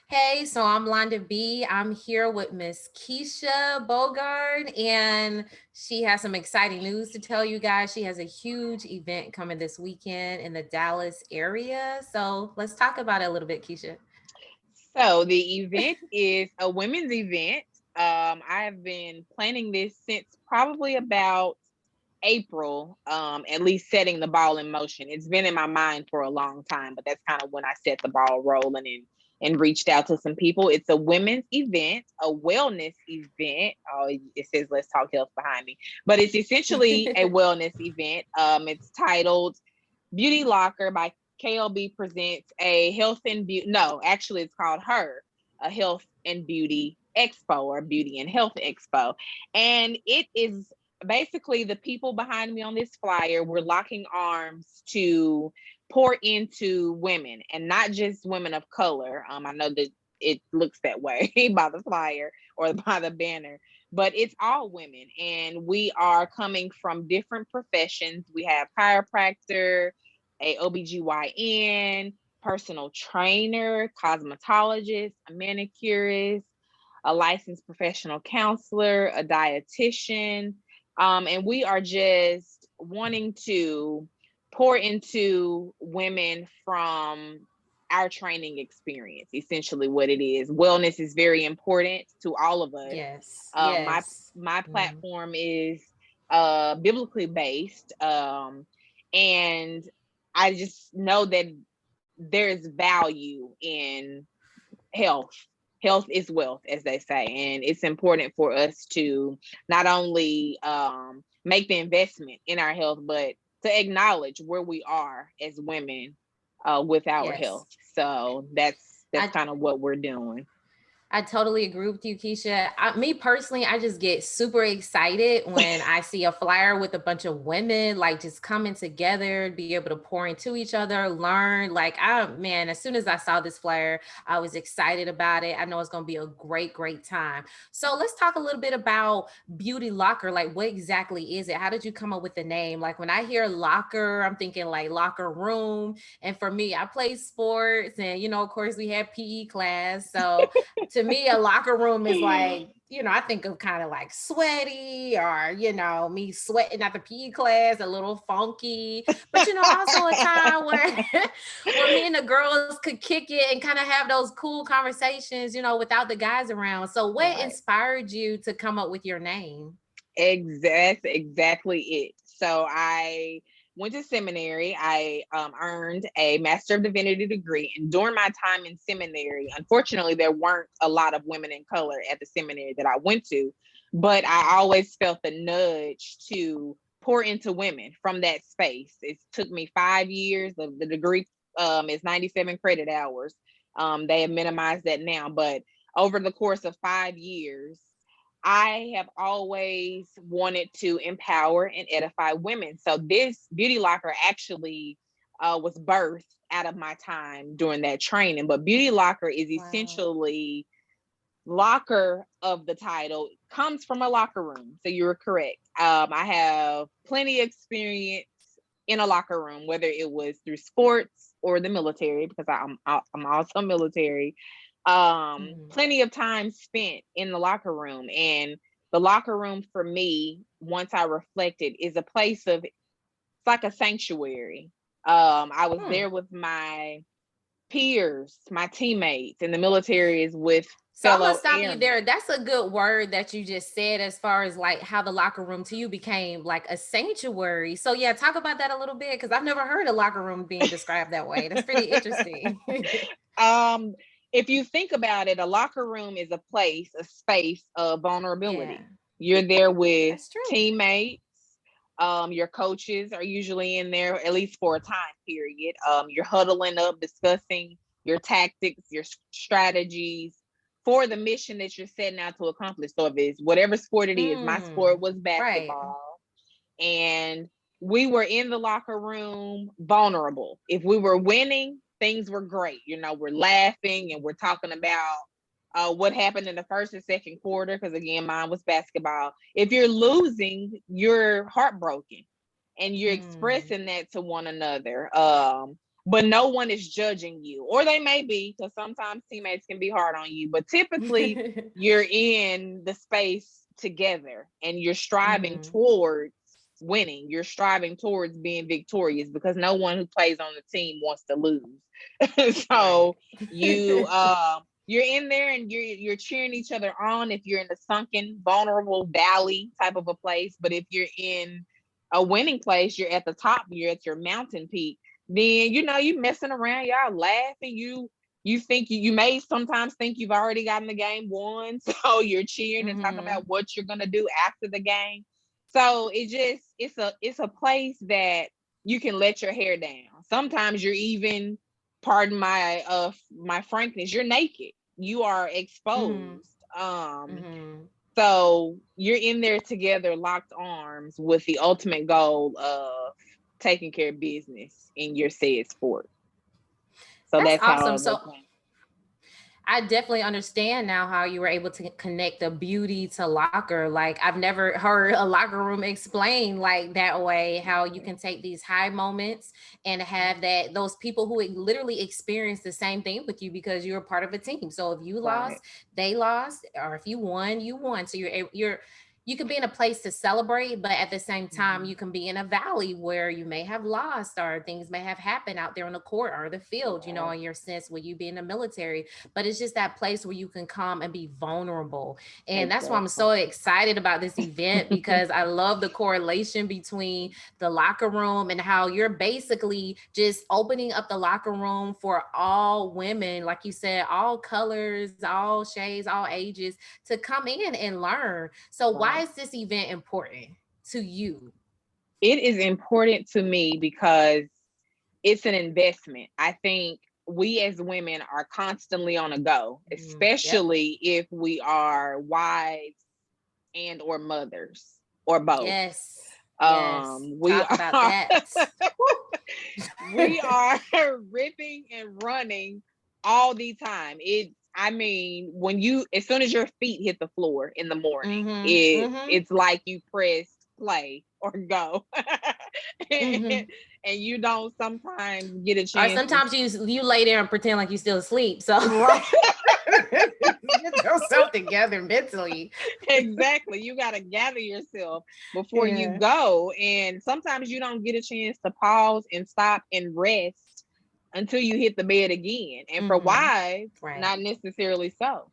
Hey, so I'm Londa B. I'm here with Miss Keisha Bogard, and she has some exciting news to tell you guys. She has a huge event coming this weekend in the Dallas area. So let's talk about it a little bit, Keisha. So the event is a women's event. I have been planning this since probably about April, at least setting the ball in motion. It's been in my mind for a long time, but that's kind of when I set the ball rolling and reached out to some people. It's a women's event, a wellness event. Oh, it says let's talk health behind me, but it's essentially a wellness event. It's titled Beauty Locker by KLB presents a health and beauty. No, actually, it's called H.E.R, a health and beauty expo or beauty and health expo. And it is basically the people behind me on this flyer. We're locking arms to pour into women and not just women of color. I know that it looks that way by the flyer or by the banner, but it's all women. And we are coming from different professions. We have chiropractor, a OBGYN, personal trainer, cosmetologist, a manicurist, a licensed professional counselor, a dietitian. And we are just wanting to pour into women from our training experience, essentially what it is. Wellness is very important to all of us. Yes, Um, my yes. my Mhm. platform is biblically based, and I just know that there's value in health. Health is wealth, as they say, and it's important for us to not only make the investment in our health, but to acknowledge where we are as women with our health. Yes. So that's I kind of what we're doing. I totally agree with you, Keisha. Me personally, I just get super excited when I see a flyer with a bunch of women like just coming together, be able to pour into each other, learn. Man, as soon as I saw this flyer, I was excited about it. I know it's going to be a great, great time. So let's talk a little bit about Beauty Locker. Like, what exactly is it? How did you come up with the name? Like, when I hear locker, I'm thinking like locker room. And for me, I play sports, and of course, we have PE class. So to me, a locker room is like, I think of kind of like sweaty or, me sweating at the PE class, a little funky. But, also a time where where me and the girls could kick it and kind of have those cool conversations, without the guys around. So what Right. inspired you to come up with your name? Exactly it. So I went to seminary. I earned a Master of Divinity degree, and during my time in seminary, unfortunately, there weren't a lot of women in color at the seminary that I went to, but I always felt the nudge to pour into women from that space. It took me 5 years. The degree is 97 credit hours. They have minimized that now, but over the course of 5 years, I have always wanted to empower and edify women. So this beauty locker actually was birthed out of my time during that training. But beauty locker is Wow. essentially locker of the title comes from a locker room. So you're correct. I have plenty of experience in a locker room, whether it was through sports or the military, because I'm also military. Mhm. Plenty of time spent in the locker room, and the locker room for me, once I reflected, is a place of, it's like a sanctuary. I was Hmm. there with my peers, my teammates. In the military is with So I'm gonna fellow stop you there. airmen. That's a good word that you just said as far as like how the locker room to you became like a sanctuary. So yeah, talk about that a little bit because I've never heard a locker room being described that way. That's pretty interesting. um, if you think about it, a locker room is a place, a space of Yeah, vulnerability. You're there with that's true. teammates. Your coaches are usually in there at least for a time period. You're huddling up, discussing your tactics, your strategies for the mission that you're setting out to accomplish. So if it's whatever sport it is, my sport Mm, was right. basketball, and we were in the locker room vulnerable. If we were winning, things were great. We're laughing and we're talking about what happened in the first and second quarter, because again, mine was basketball. If you're losing, you're heartbroken and you're Mm, expressing that to one another. but no one is judging you, or they may be, because sometimes teammates can be hard on you, but typically you're in the space together and you're striving towards winning. You're striving towards being victorious, because no one who plays on the team wants to lose. So you're in there and you're cheering each other on if you're in the sunken, vulnerable valley type of a place. But if you're in a winning place, you're at the top, you're at your mountain peak, then you messing around, y'all laughing, you think you may sometimes think you've already gotten the game won. So you're cheering and talking about what you're gonna do after the game. So it's a place that you can let your hair down. Sometimes you're even, pardon my frankness, you're naked. You are exposed. So you're in there together, locked arms, with the ultimate goal of taking care of business in your said sport. So that's awesome. how I definitely understand now how you were able to connect the beauty to locker. Like, I've never heard a locker room explained like that way, how you can take these high moments and have those people who literally experience the same thing with you, because you're a part of a team. So if you lost, they lost, or if you won, you won. So you can be in a place to celebrate, but at the same time, you can be in a valley where you may have lost, or things may have happened out there on the court or the field, in your sense, with you being in the military. But it's just that place where you can come and be vulnerable. And that's why I'm so excited about this event, because I love the correlation between the locker room and how you're basically just opening up the locker room for all women, like you said, all colors, all shades, all ages, to come in and learn. So why is this event important to you? It is important to me because it's an investment. I think we as women are constantly on a go, especially if we are wives and or mothers, or both. We Talk about that. We are ripping and running all the time. As soon as your feet hit the floor in the morning, it's like you pressed play or go. And you don't sometimes get a chance. Or sometimes you lay there and pretend like you're still asleep. So get yourself together mentally. Exactly. You got to gather yourself before you go. And sometimes you don't get a chance to pause and stop and rest until you hit the bed again. And for wives, not necessarily so,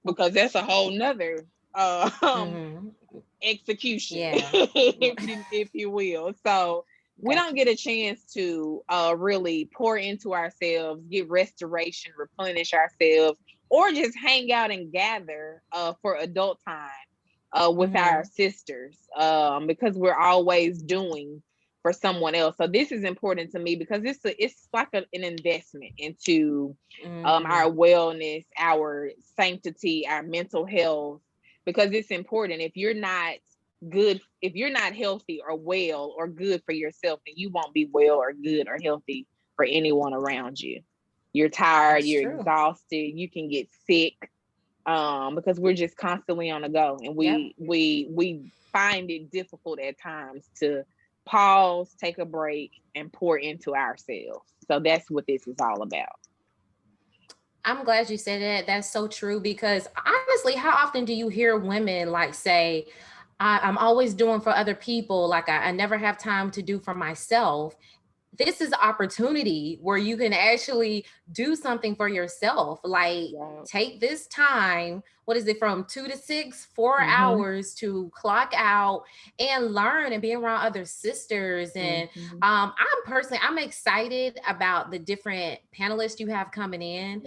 because that's a whole nother execution, if you will. So we don't get a chance to really pour into ourselves, get restoration, replenish ourselves, or just hang out and gather for adult time with our sisters, because we're always doing for someone else. So this is important to me because it's like an investment into our wellness, our sanctity, our mental health, because it's important. If you're not healthy or well or good for yourself, then you won't be well or good or healthy for anyone around you. You're tired, you're exhausted, you can get sick, because we're just constantly on the go, and we find it difficult at times to pause, take a break, and pour into ourselves. So that's what this is all about. I'm glad you said that. That's so true, because honestly, how often do you hear women like say, I'm always doing for other people, like I never have time to do for myself? This is an opportunity where you can actually do something for yourself. Like, take this time, what is it, from 2 to 6, 4 hours to clock out and learn and be around other sisters. And I'm excited about the different panelists you have coming in.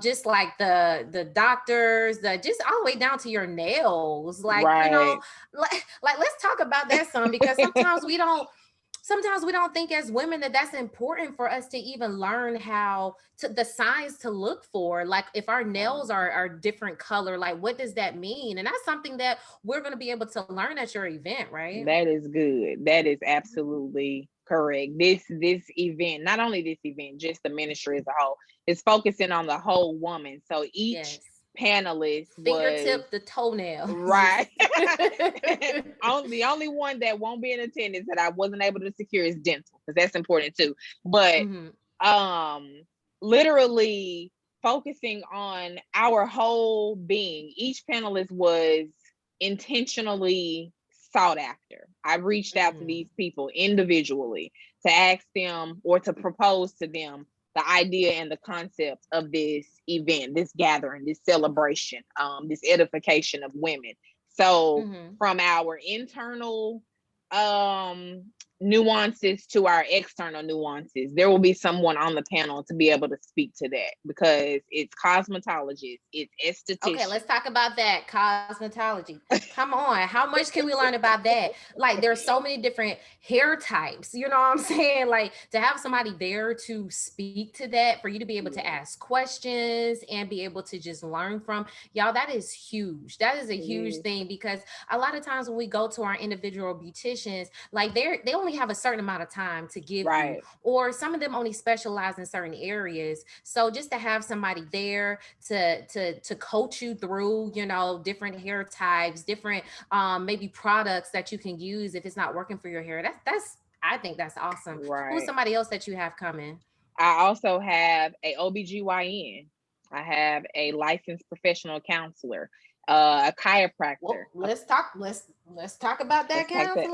Just like the doctors, just all the way down to your nails, like like let's talk about that some, because sometimes we don't think as women that that's important for us to even learn the signs to look for. Like, if our nails are different color, like what does that mean? And that's something that we're going to be able to learn at your event, right? That is good. That is absolutely correct. This event, not only this event, just the ministry as a whole, is focusing on the whole woman. So each panelist was fingertip to toenail. right. The only one that won't be in attendance that I wasn't able to secure is dental, because that's important too. But literally focusing on our whole being. Each panelist was intentionally sought after. I reached out to these people individually to ask them or to propose to them the idea and the concept of this event, this gathering, this celebration, this edification of women. So from our internal nuances to our external nuances, there will be someone on the panel to be able to speak to that, because it's cosmetologists, it's estheticians. Okay, let's talk about that. Cosmetology. Come on. How much can we learn about that? Like, there's so many different hair types. You know what I'm saying? Like, to have somebody there to speak to that, for you to be able to ask questions and be able to just learn from, y'all, that is huge. That is a huge thing, because a lot of times when we go to our individual beauticians, like they only have a certain amount of time to give you, or some of them only specialize in certain areas. So just to have somebody there to coach you through, you know, different hair types, different maybe products that you can use if it's not working for your hair. That's I think that's awesome. Who's somebody else that you have coming? I also have a OBGYN. I have a licensed professional counselor, a chiropractor. Well, let's talk about that counseling.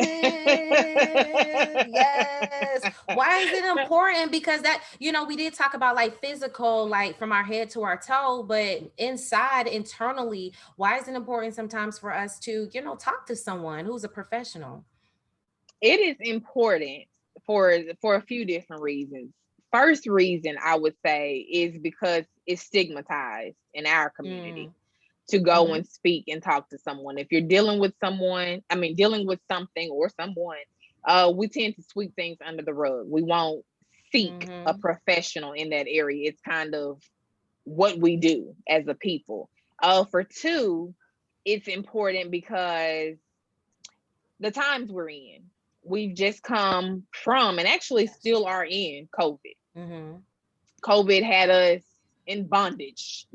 Yes. Why is it important? Because that, you know, we did talk about like physical, like from our head to our toe, but internally, why is it important sometimes for us to, you know, talk to someone who's a professional? It is important for a few different reasons. First reason I would say is because it's stigmatized in our community to go and speak and talk to someone. If you're dealing with someone, dealing with something or someone, we tend to sweep things under the rug. We won't seek a professional in that area. It's kind of what we do as a people. For two, it's important because the times we're in. We've just come from, and actually still are in, COVID. COVID had us in bondage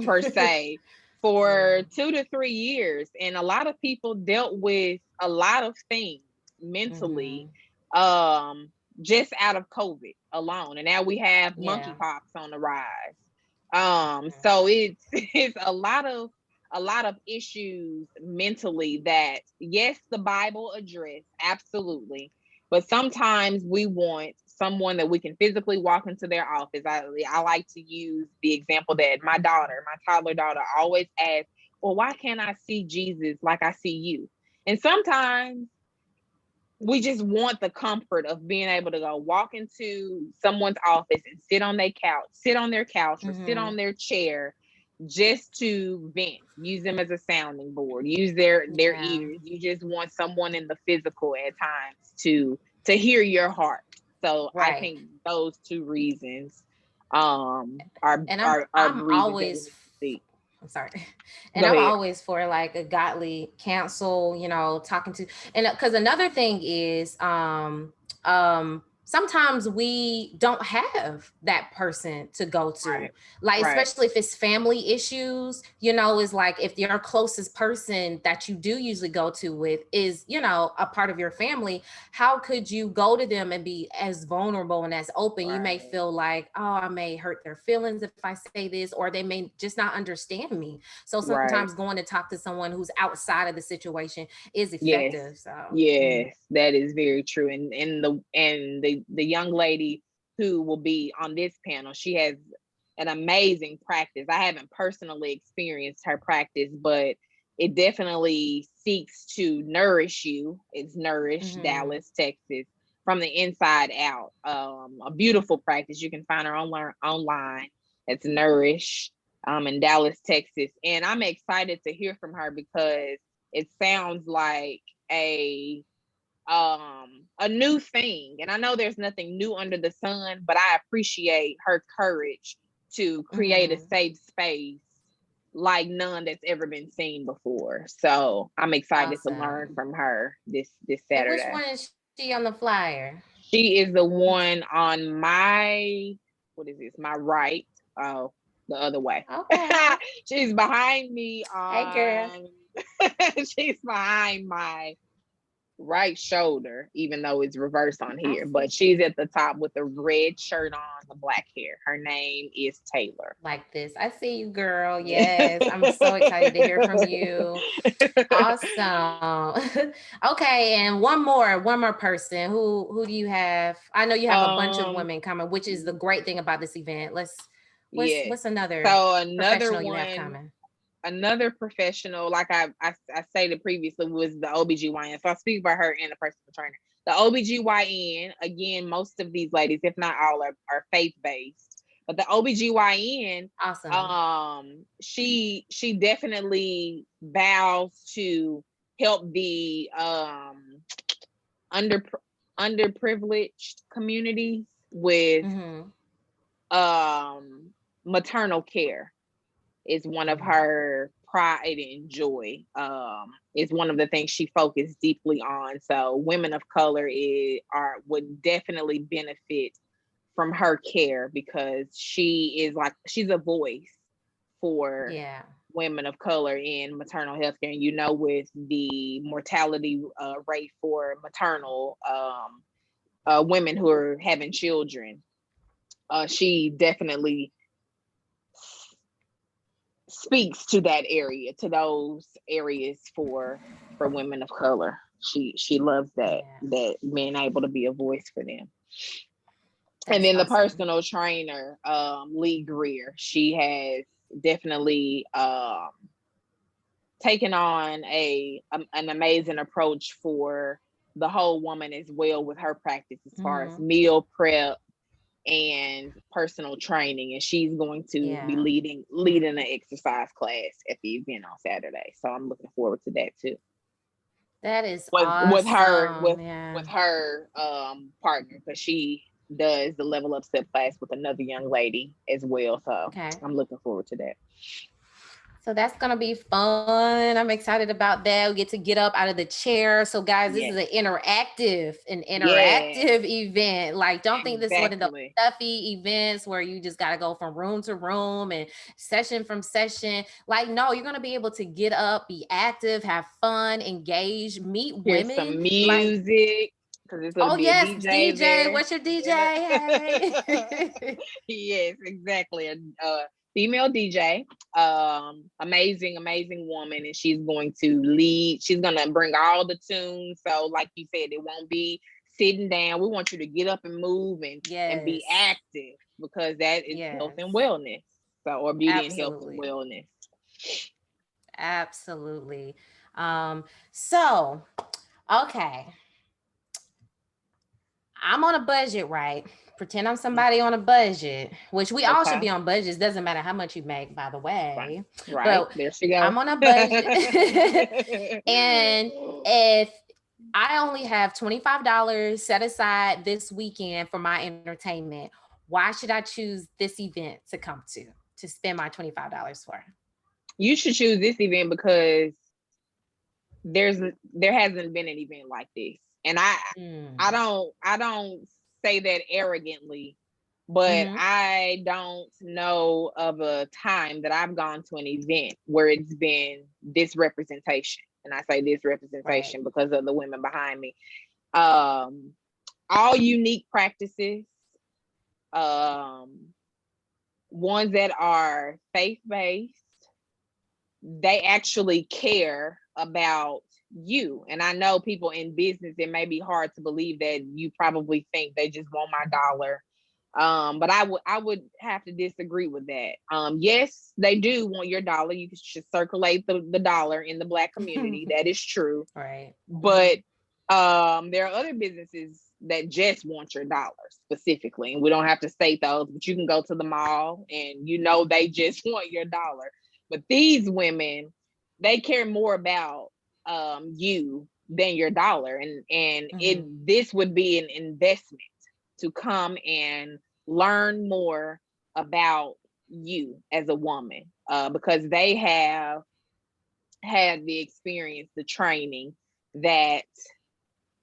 per se for 2 to 3 years, and a lot of people dealt with a lot of things mentally just out of COVID alone, and now we have monkeypox on the rise. So it's a lot of issues mentally that, yes, the Bible address, absolutely. But sometimes we want someone that we can physically walk into their office. I like to use the example that my toddler daughter always asks, well, why can't I see Jesus like I see you? And sometimes we just want the comfort of being able to go walk into someone's office and sit on their couch or sit on their chair, just to vent, use them as a sounding board, use their ears. You just want someone in the physical at times to hear your heart. So I think those two reasons are I'm always I'm sorry. And I'm always for like a godly counsel, you know, talking to, and because another thing is sometimes we don't have that person to go to, like especially if it's family issues, you know, is like if your closest person that you do usually go to with is, you know, a part of your family, how could you go to them and be as vulnerable and as open? You may feel like, oh, I may hurt their feelings if I say this, or they may just not understand me. So sometimes going to talk to someone who's outside of the situation is effective. Yes, that is very true. And the young lady who will be on this panel, she has an amazing practice. I haven't personally experienced her practice, but it definitely seeks to nourish you. It's Nourish, Dallas, Texas, from the inside out. A beautiful practice. You can find her online. It's Nourish, in Dallas, Texas. And I'm excited to hear from her because it sounds like a new thing. And I know there's nothing new under the sun, but I appreciate her courage to create a safe space like none that's ever been seen before. So I'm excited to learn from her this Saturday. And which one is she on the flyer? She is the one on my, what is this? My right. Oh, the other way. Okay. She's behind me Hey, girl. on she's behind my right shoulder, even though it's reversed on I here. But see. she's at the top with the red shirt on, the black hair. Her name is Taylor. Like this. I see you, girl. Yes. I'm so excited to hear from you. Awesome. Okay, and one more person. Who do you have? I know you have a bunch of um, women coming, which is the great thing about this event. yes. What's another So another professional you have one, coming? another professional, like I stated previously, was the OBGYN. So I speak about her and the personal trainer. The OBGYN, again, most of these ladies, if not all, are faith-based. But the OBGYN, Awesome. she definitely vows to help the under underprivileged communities with Mm-hmm. maternal care is one of Mm-hmm. her pride and joy. Is one of the things she focused deeply on. So women of color would definitely benefit from her care because she's a voice for Yeah. women of color in maternal health care. And with the mortality rate for maternal women who are having children, she definitely speaks to that area, to those areas for women of color. She loves Yeah. that being able to be a voice for them. And That's then the awesome. personal trainer, Lee Greer, she has definitely taken on an amazing approach for the whole woman as well with her practice as far as Mm-hmm. meal prep and personal training, and she's going to be Yeah. leading an exercise class at the event on Saturday. So I'm looking forward to that too. That is With her awesome. Yeah. with her partner, because she does the level up step class with another young lady as well. So Okay. I'm looking forward to that. So that's gonna be fun. I'm excited about that. We get to get up out of the chair. So, guys, this is Yes. an interactive Yes. event. Like, don't think this is one of those Exactly. stuffy events where you just gotta go from room to room and session from session. Like, no, you're gonna be able to get up, be active, have fun, engage, meet Here's women. some Like, music because there's going to oh be a yes, DJ DJ. there. What's your DJ? Yeah. Hey. Yes, exactly. A female DJ, amazing, amazing woman, and she's going to lead. She's going to bring all the tunes. So, like you said, it won't be sitting down. We want you to get up and move and be Yes. active because that is health and Yes. wellness. So, or beauty and health and Absolutely. wellness. Absolutely. So okay. I'm on a budget, right? Pretend I'm somebody on a budget, which we all should Okay. be on budgets. Doesn't matter how much you make, by the Right. way. Right. But There she go. I'm on a budget. And if I only have $25 set aside this weekend for my entertainment, why should I choose this event to come to spend my $25 for? You should choose this event because there's there hasn't been an event like this. And I Mm. don't say that arrogantly, but Mm-hmm. I don't know of a time that I've gone to an event where it's been this representation. And I say this Right. representation because of the women behind me. Um all unique practices, um ones that are faith-based, they actually care about you. And I know people in business, it may be hard to believe that you probably think they just want my dollar. But I would have to disagree with that. Yes, they do want your dollar. You should circulate the dollar in the Black community. That is true. Right. But there are other businesses that just want your dollar specifically, and we don't have to state those, but you can go to the mall and they just want your dollar. But these women, they care more about you than your dollar, and Mm-hmm. this would be an investment to come and learn more about you as a woman, because they have had the experience, the training that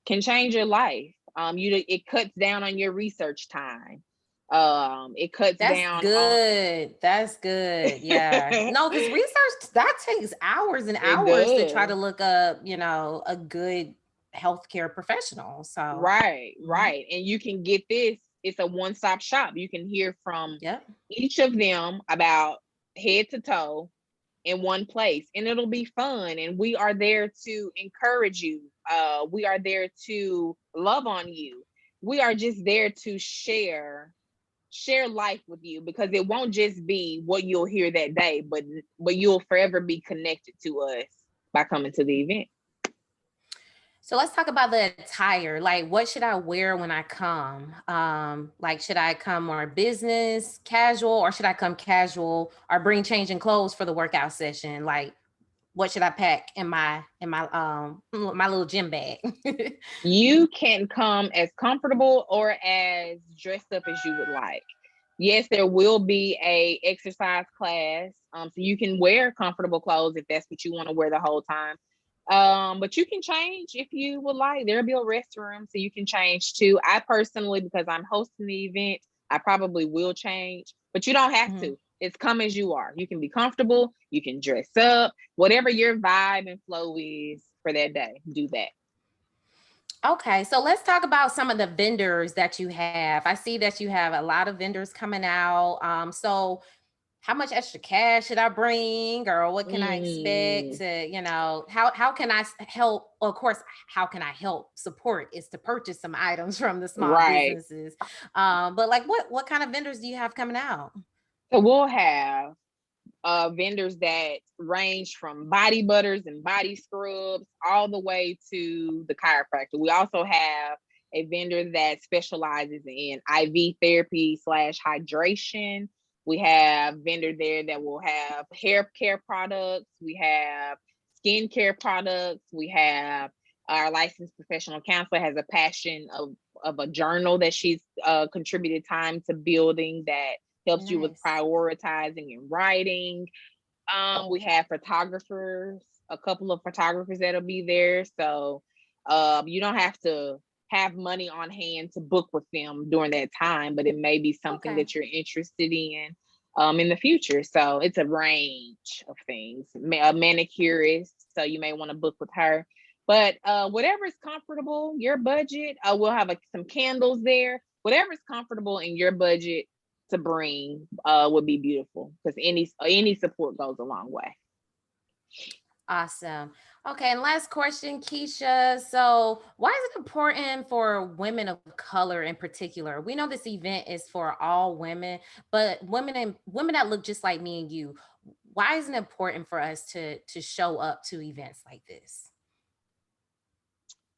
can change your life. It cuts down on your research time. It cuts That's down on good. That's good. Yeah. No, because research that takes hours and it hours to try does. to look up, a good healthcare professional. So, Right, mhm. right. And you can get this, it's a one-stop shop. You can hear from Yep. each of them about head to toe in one place, and it'll be fun. And we are there to encourage you. We are there to love on you. We are just there to share life with you, because it won't just be what you'll hear that day, but you'll forever be connected to us by coming to the event. So let's talk about the attire. Like, what should I wear when I come? Like, should I come more business, casual, or should I come casual or bring changing clothes for the workout session? Like, what should I pack in my little gym bag? You can come as comfortable or as dressed up as you would like. Yes, there will be a exercise class, so you can wear comfortable clothes if that's what you want to wear the whole time. But you can change if you would like. There'll be a restroom, so you can change too. I personally, because I'm hosting the event, I probably will change, but you don't have Mhm. to. It's come as you are. You can be comfortable. You can dress up, whatever your vibe and flow is for that day. Do that. Okay, so let's talk about some of the vendors that you have. I see that you have a lot of vendors coming out. So how much extra cash should I bring, or what can I expect Mm, to, how can I help? Of course, how can I help support is to purchase some items from the small right. businesses. But like what kind of vendors do you have coming out? So we'll have vendors that range from body butters and body scrubs all the way to the chiropractor. We also have a vendor that specializes in IV therapy slash hydration. We have vendor there that will have hair care products. We have skincare products. We have our licensed professional counselor has a passion of a journal that she's contributed time to building that helps you with Nice. prioritizing and writing. We have photographers, a couple of photographers that'll be there. So you don't have to have money on hand to book with them during that time, but it may be something Okay. that you're interested in the future. So it's a range of things. A manicurist, so you may want to book with her. But whatever is comfortable, your budget, we'll have some candles there. Whatever is comfortable in your budget to bring would be beautiful, because any support goes a long way. Awesome. Okay, and last question, Keisha. So, why is it important for women of color in particular? We know this event is for all women, but women that look just like me and you. Why is it important for us to show up to events like this?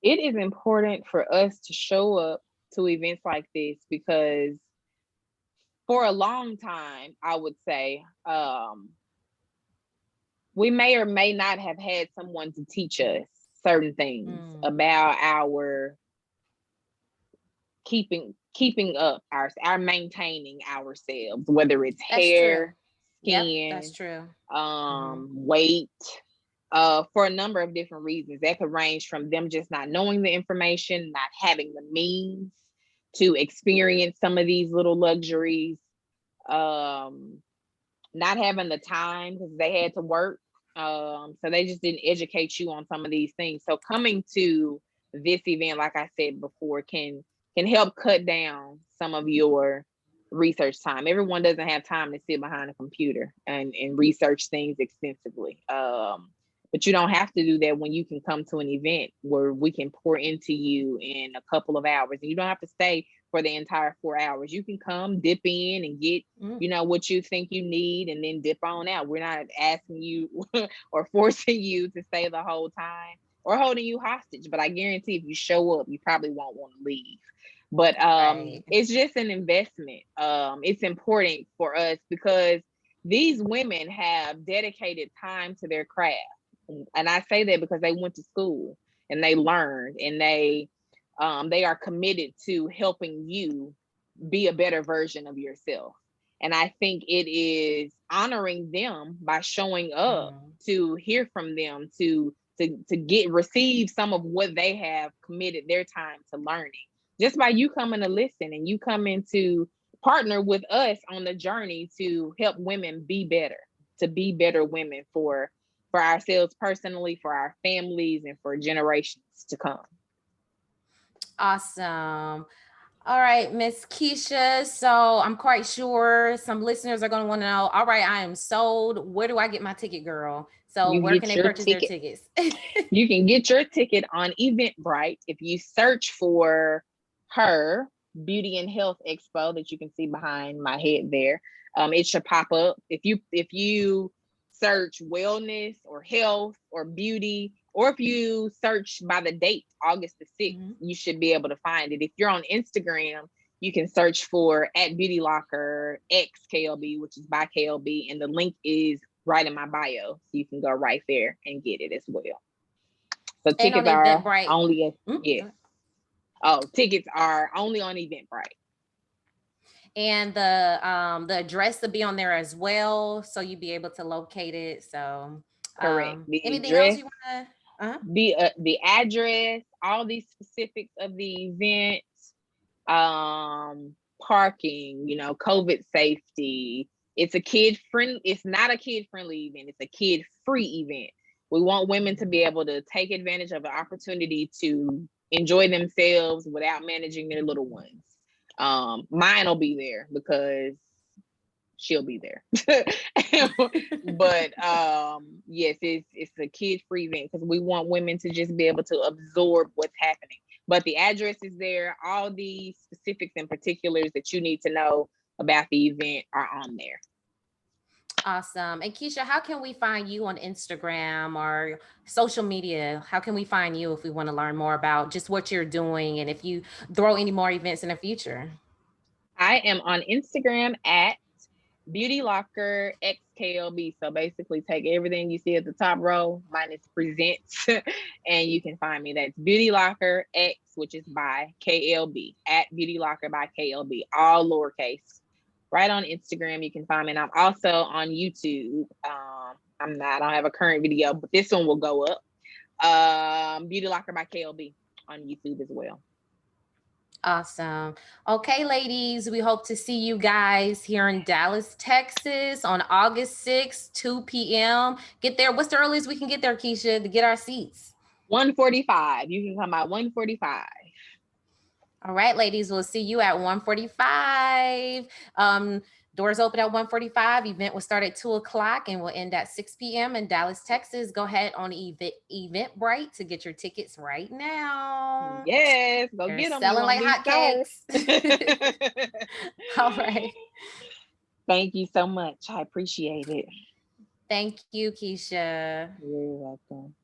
It is important for us to show up to events like this because for a long time, I would say, we may or may not have had someone to teach us certain things Mm, about our keeping up our maintaining ourselves, whether it's that's true. hair, Yep, that's skin, true. Hmm. weight, for a number of different reasons. That could range from them just not knowing the information, not having the means to experience some of these little luxuries, um, not having the time because they had to work. So they just didn't educate you on some of these things. So coming to this event, like I said before, can help cut down some of your research time. Everyone doesn't have time to sit behind a computer and research things extensively. But you don't have to do that when you can come to an event where we can pour into you in a couple of hours. And you don't have to stay for the entire 4 hours. You can come, dip in, and get Mm, what you think you need, and then dip on out. We're not asking you or forcing you to stay the whole time or holding you hostage. But I guarantee if you show up, you probably won't want to leave. But right. it's just an investment. It's important for us because these women have dedicated time to their craft. And I say that because they went to school and they learned, and they are committed to helping you be a better version of yourself. And I think it is honoring them by showing up Mhm. to hear from them, to get receive some of what they have committed their time to learning. Just by you coming to listen and you coming to partner with us on the journey to help women be better, to be better women for ourselves personally, for our families, and for generations to come. Awesome. All right, Miss Keisha. So I'm quite sure some listeners are going to want to know, all right, I am sold. Where do I get my ticket, girl? So You where can get they your purchase their ticket. tickets? You can get your ticket on Eventbrite. If you search for H.E.R, Beauty and Health Expo, that you can see behind my head there, it should pop up. If you search wellness or health or beauty, or if you search by the date, August the 6th, you should be able to find it. If you're on Instagram, you can search for @BeautyLocker_XKLB, which is by KLB, and the link is right in my bio. So you can go right there and get it as well. So tickets are only yes. Oh, tickets are only on Eventbrite. And the address will be on there as well, so you'll be able to locate it. So correct. Anything else you want to? The address, all these specifics of the event, parking, COVID safety. It's not a kid-friendly event. It's a kid-free event. We want women to be able to take advantage of an opportunity to enjoy themselves without managing their little ones. Mine will be there because she'll be there. But yes, it's a kid-free event because we want women to just be able to absorb what's happening. But the address is there. All the specifics and particulars that you need to know about the event are on there. Awesome. And Keisha, how can we find you on Instagram or social media? How can we find you if we want to learn more about just what you're doing and if you throw any more events in the future? I am on Instagram at BeautyLocker_XKLB. So basically take everything you see at the top row minus presents and you can find me. That's BeautyLocker_X, which is by KLB, at BeautyLocker by KLB, all lowercase. Right on Instagram, you can find me. And I'm also on YouTube. I don't have a current video, but this one will go up. BeautyLocker by KLB on YouTube as well. Awesome. Okay, ladies, we hope to see you guys here in Dallas, Texas on August 6th, 2 p.m. Get there. What's the earliest we can get there, Keisha, to get our seats? 1:45. You can come at 1:45. All right, ladies, we'll see you at 1:45. Doors open at 1:45. Event will start at 2 o'clock and will end at 6 p.m. in Dallas, Texas. Go ahead on Eventbrite to get your tickets right now. Yes, go They're get them. selling like hotcakes. All right. Thank you so much. I appreciate it. Thank you, Keisha. You're welcome.